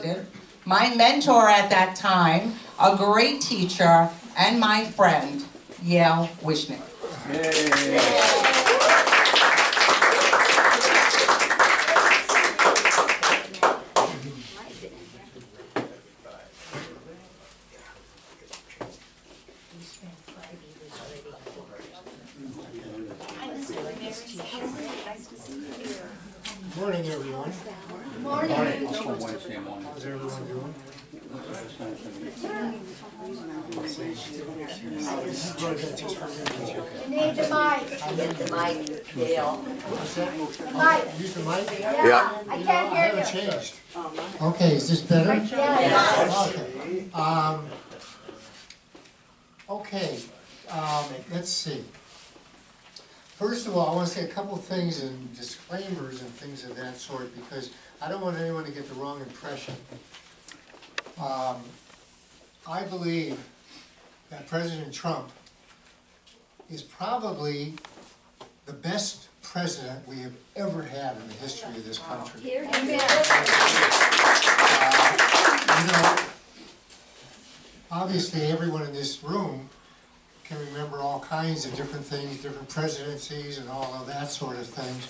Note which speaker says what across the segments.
Speaker 1: president, my mentor at that time, a great teacher, and my friend, Yale Wishnick.
Speaker 2: Morning, everyone.
Speaker 3: Morning.
Speaker 2: How's everyone doing?
Speaker 3: You need the mic.
Speaker 4: Get the mic, Dale.
Speaker 2: What's that?
Speaker 3: The mic.
Speaker 2: Use the mic?
Speaker 4: Yeah.
Speaker 3: I
Speaker 2: I
Speaker 3: can't hear
Speaker 2: haven't
Speaker 3: you.
Speaker 2: changed. Okay, is this better?
Speaker 3: Yeah.
Speaker 2: Okay. Let's see. First of all, I want to say a couple things and disclaimers and things of that sort, because I don't want anyone to get the wrong impression. I believe that President Trump is probably the best president we have ever had in the history of this country.
Speaker 3: Here,
Speaker 2: You know, obviously everyone in this room can remember all kinds of different things, different presidencies and all of that sort of things.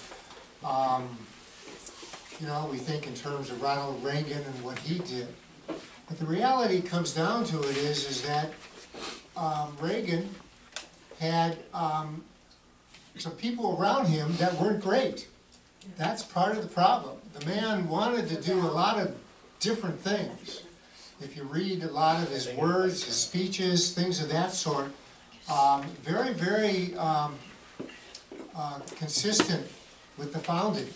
Speaker 2: You know, we think in terms of Ronald Reagan and what he did. But the reality comes down to it is that Reagan had some people around him that weren't great. That's part of the problem. The man wanted to do a lot of different things. If you read a lot of his words, his speeches, things of that sort, very, very consistent with the founding.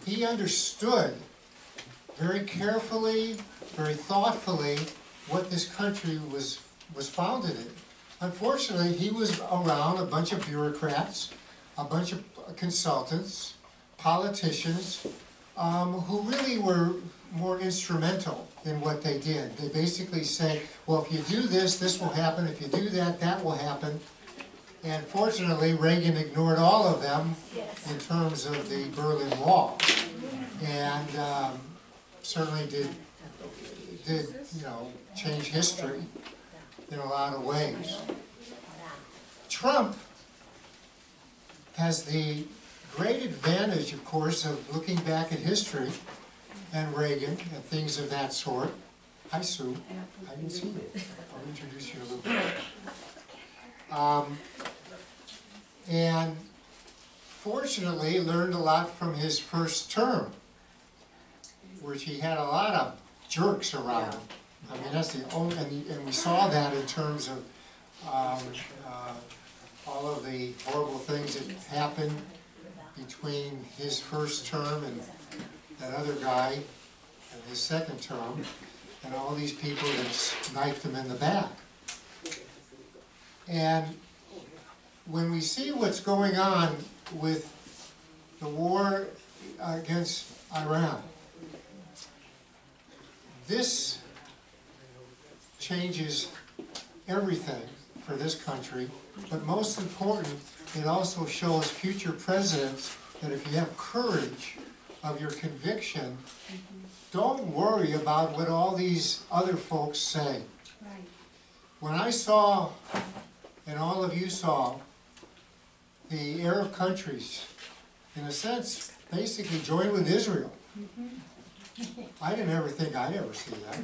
Speaker 2: He understood very carefully, very thoughtfully what this country was founded in. Unfortunately, he was around a bunch of bureaucrats, a bunch of consultants, politicians, who really were more instrumental in what they did. They basically say, well, if you do this, this will happen. If you do that, that will happen. And fortunately, Reagan ignored all of them in terms of the Berlin Wall, and certainly did you know, change history in a lot of ways. Trump has the great advantage, of course, of looking back at history and Reagan and things of that sort. Hi, Sue. I didn't see you. I'll introduce you a little bit. And fortunately learned a lot from his first term, which he had a lot of jerks around him. I mean, that's the only, and we saw that in terms of all of the horrible things that happened between his first term and that other guy in his second term, and all these people that knifed him in the back. And when we see what's going on with the war against Iran, this changes everything for this country, but most important, it also shows future presidents that if you have courage of your conviction, don't worry about what all these other folks say. When I saw, and all of you saw, the Arab countries, in a sense, basically join with Israel. I didn't ever think I'd ever see that.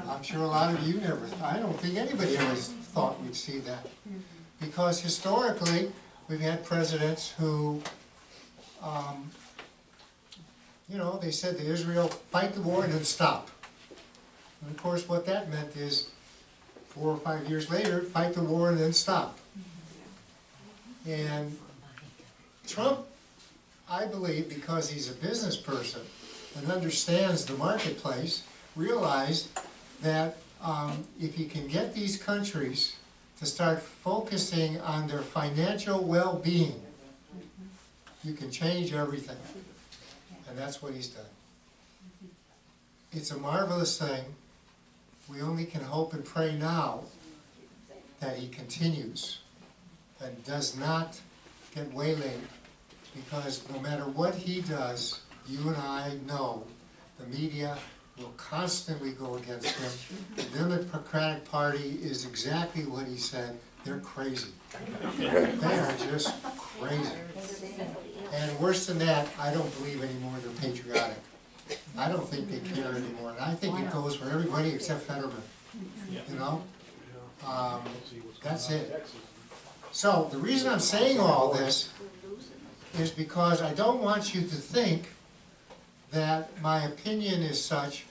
Speaker 2: I'm sure a lot of you never, I don't think anybody ever thought we'd see that. Because historically, we've had presidents who, you know, they said to Israel, fight the war and then stop. And of course what that meant is, 4 or 5 years later, fight the war and then stop. And Trump, I believe, because he's a business person and understands the marketplace, realized that if you can get these countries to start focusing on their financial well-being, you can change everything. And that's what he's done. It's a marvelous thing. We only can hope and pray now that he continues and does not get waylaid, because no matter what he does, you and I know the media will constantly go against him. The Democratic Party is exactly what he said. They're crazy. They are just crazy. And worse than that, I don't believe anymore they're patriotic. I don't think they care anymore. And I think it goes for everybody except Fetterman. You know? That's it. So the reason I'm saying all this is because I don't want you to think that my opinion is such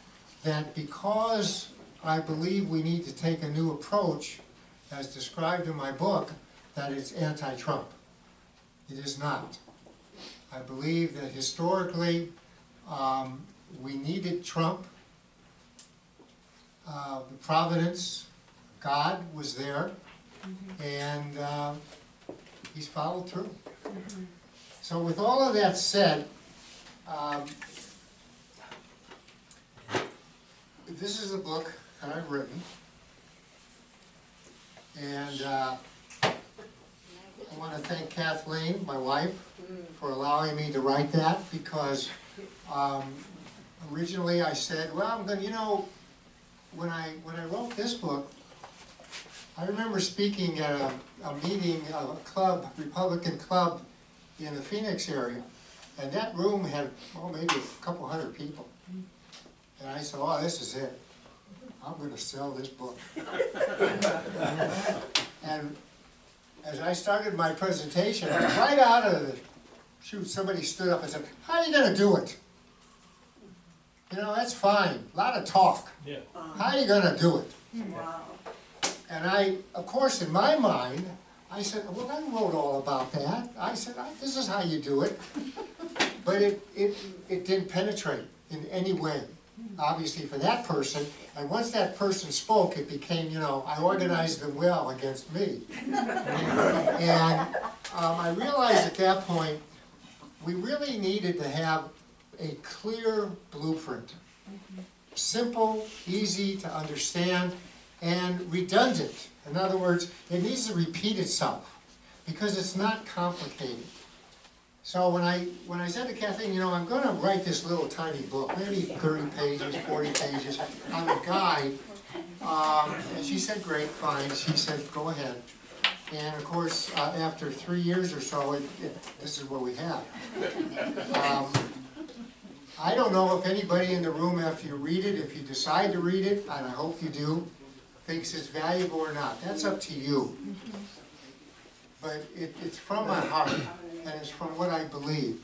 Speaker 2: that because I believe we need to take a new approach, as described in my book, that it's anti-Trump. It is not. I believe that historically we needed Trump. The providence, God was there, and he's followed through. So with all of that said, this is a book that I've written, and I want to thank Kathleen, my wife, for allowing me to write that, because originally I said, well, I'm going to, you know, when I wrote this book, I remember speaking at a meeting of a club, Republican club in the Phoenix area, and that room had, oh, maybe a couple hundred people. And I said, oh, this is it. I'm going to sell this book. And as I started my presentation, right out of the chute, somebody stood up and said, how are you going to do it? You know, that's fine. A lot of talk. Yeah. How are you going to do it? Wow. And I, of course, in my mind, I said, well, I wrote all about that. I said, this is how you do it. But it didn't penetrate in any way, obviously, for that person. And once that person spoke, it became, you know, I organized them well against me. And I realized at that point, we really needed to have a clear blueprint. Simple, easy to understand, and redundant. In other words, it needs to repeat itself, because it's not complicated. So when I said to Kathleen, you know, I'm going to write this little tiny book, maybe 30 pages, 40 pages, on a guide, and she said, great, fine. She said, go ahead. And of course, after 3 years or so, this is what we have. I don't know if anybody in the room, after you read it, if you decide to read it, and I hope you do, thinks it's valuable or not. That's up to you. But it's from my heart, and it's from what I believe.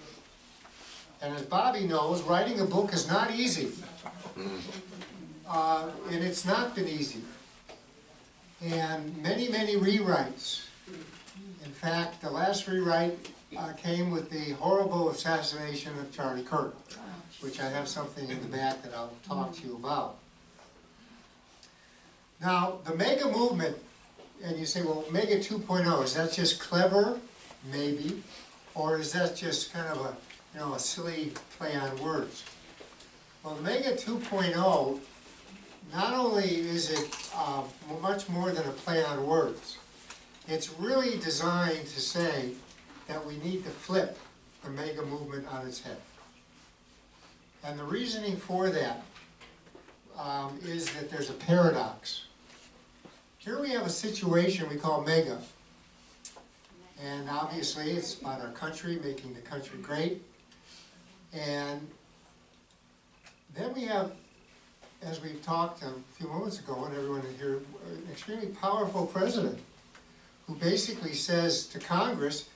Speaker 2: And as Bobby knows, writing a book is not easy. And it's not been easy. And many, many rewrites. In fact, the last rewrite came with the horrible assassination of Charlie Kirk, which I have something in the back that I'll talk to you about. Now, the MAGA movement, and you say, well, MAGA 2.0, is that just clever? Maybe. Or is that just kind of a, you know, a silly play on words? Well, the MAGA 2.0, not only is it much more than a play on words, it's really designed to say that we need to flip the MAGA movement on its head. And the reasoning for that is that there's a paradox. Here we have a situation we call MAGA. And obviously it's about our country, making the country great. And then we have, as we've talked a few moments ago, and everyone in here, an extremely powerful president who basically says to Congress,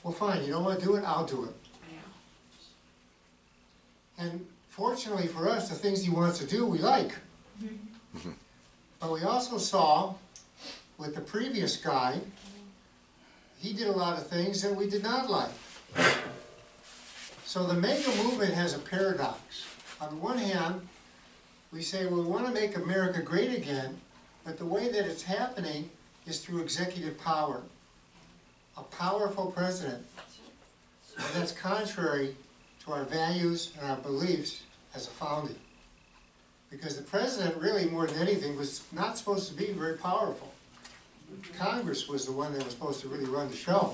Speaker 2: well, fine, you don't want to do it, I'll do it. And fortunately for us, the things he wants to do, we like. But we also saw with the previous guy, he did a lot of things that we did not like. So the MAGA movement has a paradox. On one hand, we say, well, we want to make America great again, but the way that it's happening is through executive power. A powerful president. And that's contrary to our values and our beliefs as a founding. Because the president really, more than anything, was not supposed to be very powerful. Congress was the one that was supposed to really run the show.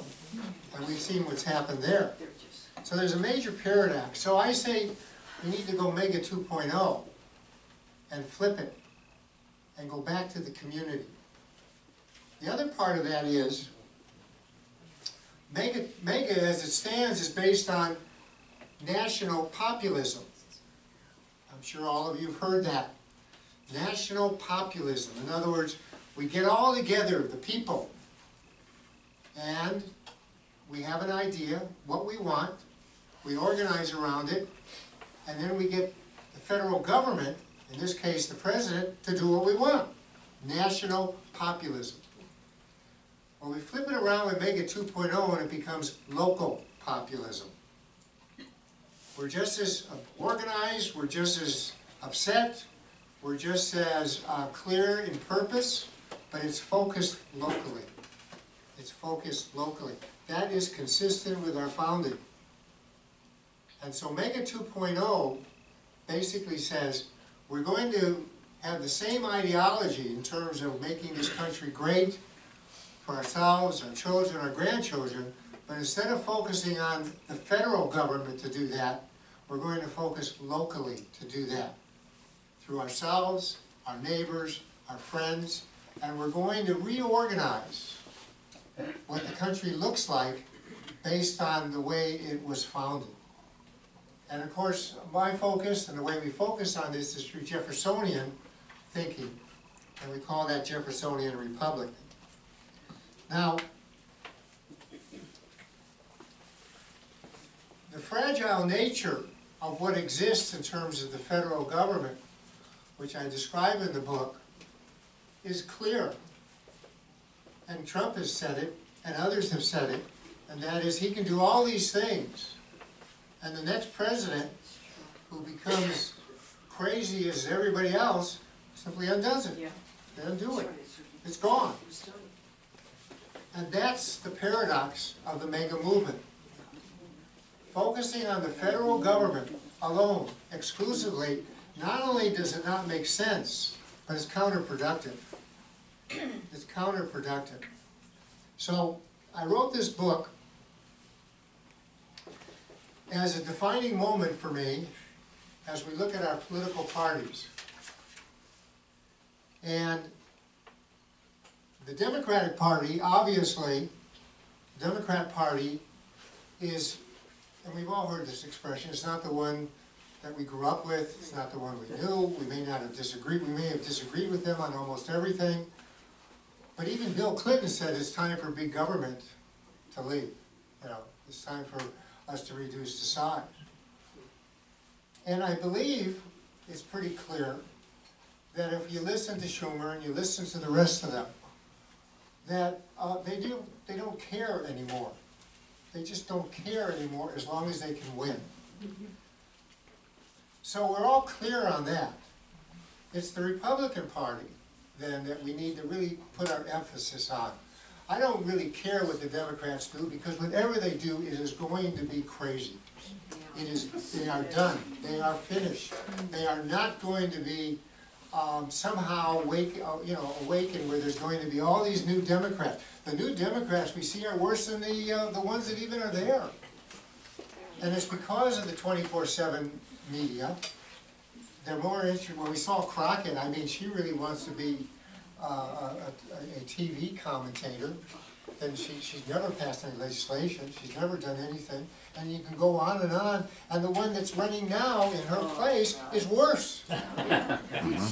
Speaker 2: And we've seen what's happened there. So there's a major paradox. So I say we need to go MAGA 2.0. and flip it and go back to the community. The other part of that is, MAGA as it stands is based on national populism. I'm sure all of you have heard that. National populism. In other words, we get all together, the people, and we have an idea, what we want, we organize around it, and then we get the federal government, in this case the president, to do what we want. National populism. Well, we flip it around and make it 2.0 and it becomes local populism. We're just as organized, we're just as upset, we're just as clear in purpose, but it's focused locally. It's focused locally. That is consistent with our founding. And so MAGA 2.0 basically says we're going to have the same ideology in terms of making this country great for ourselves, our children, our grandchildren, but instead of focusing on the federal government to do that, we're going to focus locally to do that. Through ourselves, our neighbors, our friends, and we're going to reorganize what the country looks like based on the way it was founded. And of course, my focus and the way we focus on this is through Jeffersonian thinking, and we call that Jeffersonian Republic. Now, the fragile nature of what exists in terms of the federal government, which I describe in the book, is clear. And Trump has said it, and others have said it, and that is he can do all these things. And the next president, who becomes crazy as everybody else, simply undoes it. They undo it. It's gone. And that's the paradox of the MAGA movement. Focusing on the federal government alone, exclusively, not only does it not make sense, but it's counterproductive. It's counterproductive. So I wrote this book as a defining moment for me as we look at our political parties. And the Democratic Party, obviously, the Democrat Party is, and we've all heard this expression, it's not the one that we grew up with, it's not the one we knew, we may not have disagreed, we may have disagreed with them on almost everything, but even Bill Clinton said it's time for big government to leave. You know, it's time for us to reduce the size. And I believe it's pretty clear that if you listen to Schumer and you listen to the rest of them, that they don't care anymore. They just don't care anymore as long as they can win. So we're all clear on that. It's the Republican Party, then, that we need to really put our emphasis on. I don't really care what the Democrats do, because whatever they do, it is going to be crazy. It is, they are done. They are finished. They are not going to be somehow awakened where there's going to be all these new Democrats. The new Democrats we see are worse than the ones that even are there. And it's because of the 24/7 media. They're more interested. When we saw Crockett, I mean, she really wants to be a TV commentator. And she's never passed any legislation. She's never done anything. And you can go on. And the one that's running now in her place is worse.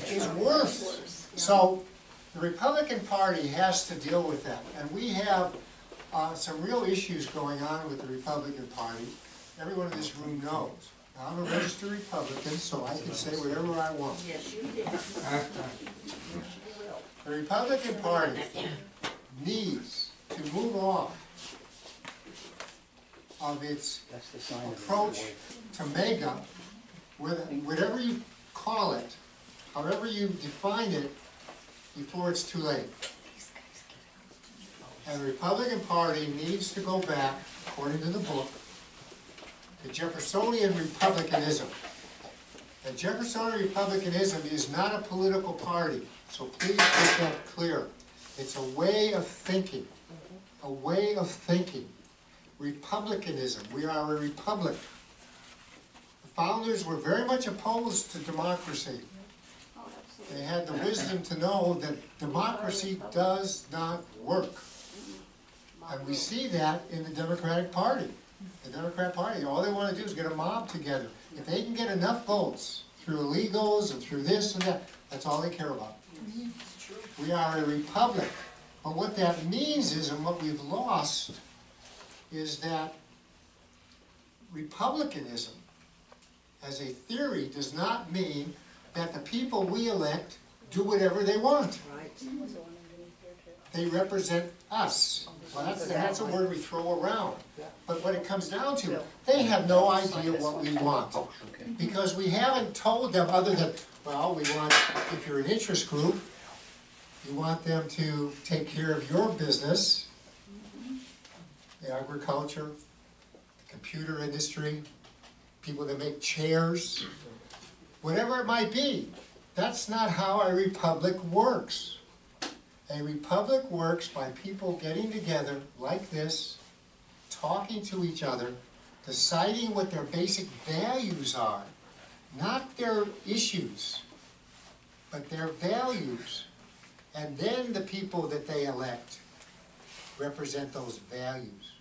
Speaker 2: Is worse. So the Republican Party has to deal with that. And we have some real issues going on with the Republican Party. Everyone in this room knows. Now, I'm a registered Republican, so I can say whatever I want.
Speaker 4: Yes, you did.
Speaker 2: The Republican Party needs to move off of its approach to MAGA, whatever you call it, however you define it, before it's too late. And the Republican Party needs to go back, according to the book, to Jeffersonian Republicanism. And Jeffersonian Republicanism is not a political party, so please make that clear. It's a way of thinking, a way of thinking. Republicanism, we are a republic. The founders were very much opposed to democracy. they had the wisdom to know that democracy does not work. And we see that in the Democratic Party. The Democrat Party, all they want to do is get a mob together. If they can get enough votes through illegals and through this and that, that's all they care about. We are a republic. But what that means is, and what we've lost, is that republicanism as a theory does not mean that the people we elect do whatever they want. They represent us. Well, that's a word we throw around. But what it comes down to, they have no idea what we want. Because we haven't told them, other than, well, we want, if you're an interest group, you want them to take care of your business, the agriculture, the computer industry, people that make chairs, whatever it might be. That's not how a republic works. A republic works by people getting together like this, talking to each other, deciding what their basic values are, not their issues, but their values. And then the people that they elect represent those values.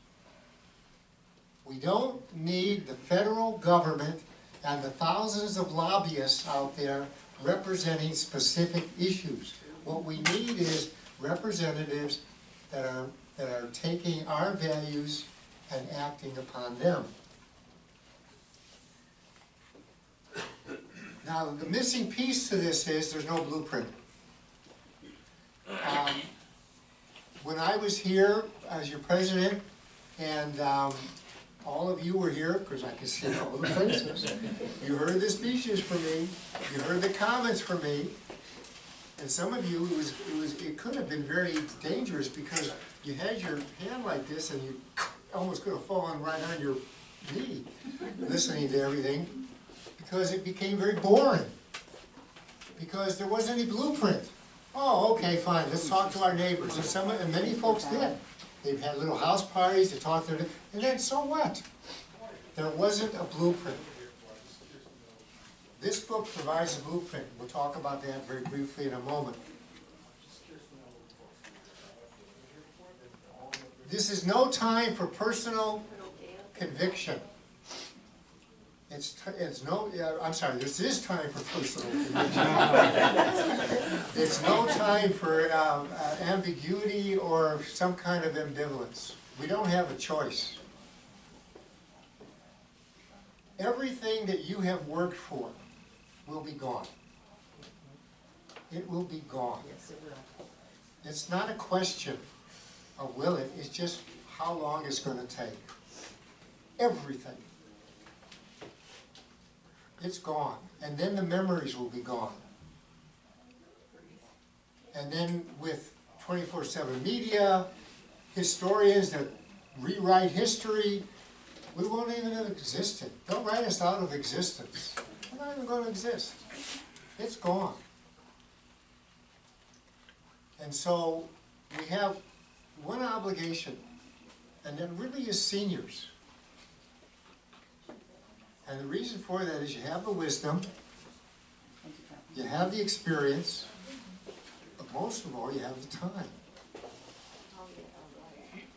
Speaker 2: We don't need the federal government and the thousands of lobbyists out there representing specific issues. What we need is representatives that are taking our values and acting upon them. Now, the missing piece to this is there's no blueprint. When I was here as your president, and all of you were here, because I could see all the faces, you heard the speeches from me, you heard the comments from me, and some of you, it could have been very dangerous because you had your hand like this and you almost could have fallen right on your knee listening to everything, because it became very boring, because there wasn't any blueprint. Oh, okay, fine, let's talk to our neighbors, and many folks did. They've had little house parties, they talked to them, and then so what? There wasn't a blueprint. This book provides a blueprint. We'll talk about that very briefly in a moment. This is no time for personal conviction. This is time for personal conviction. It's no time for ambiguity or some kind of ambivalence. We don't have a choice. Everything that you have worked for will be gone. It will be gone.
Speaker 4: Yes, it will.
Speaker 2: It's not a question of will it, it's just how long it's going to take. Everything. It's gone. And then the memories will be gone. And then with 24/7 media, historians that rewrite history, we won't even have existed. They'll write us out of existence. We're not even going to exist. It's gone. And so we have one obligation, and that really is seniors. And the reason for that is you have the wisdom, you have the experience, but most of all, you have the time.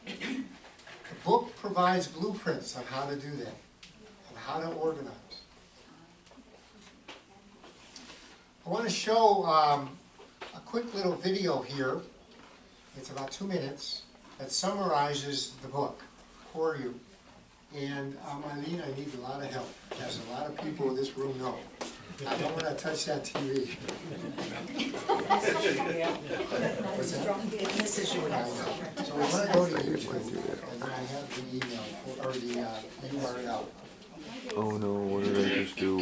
Speaker 2: The book provides blueprints on how to do that, and how to organize. I want to show a quick little video here. It's about 2 minutes that summarizes the book for you. And Eileen, I need a lot of help, as a lot of people in this room know. I don't want to touch that TV. What's that?
Speaker 4: This is your
Speaker 2: I know. So we want to go to YouTube, and then I have the email, or the URL.
Speaker 5: Oh no, what did I just do?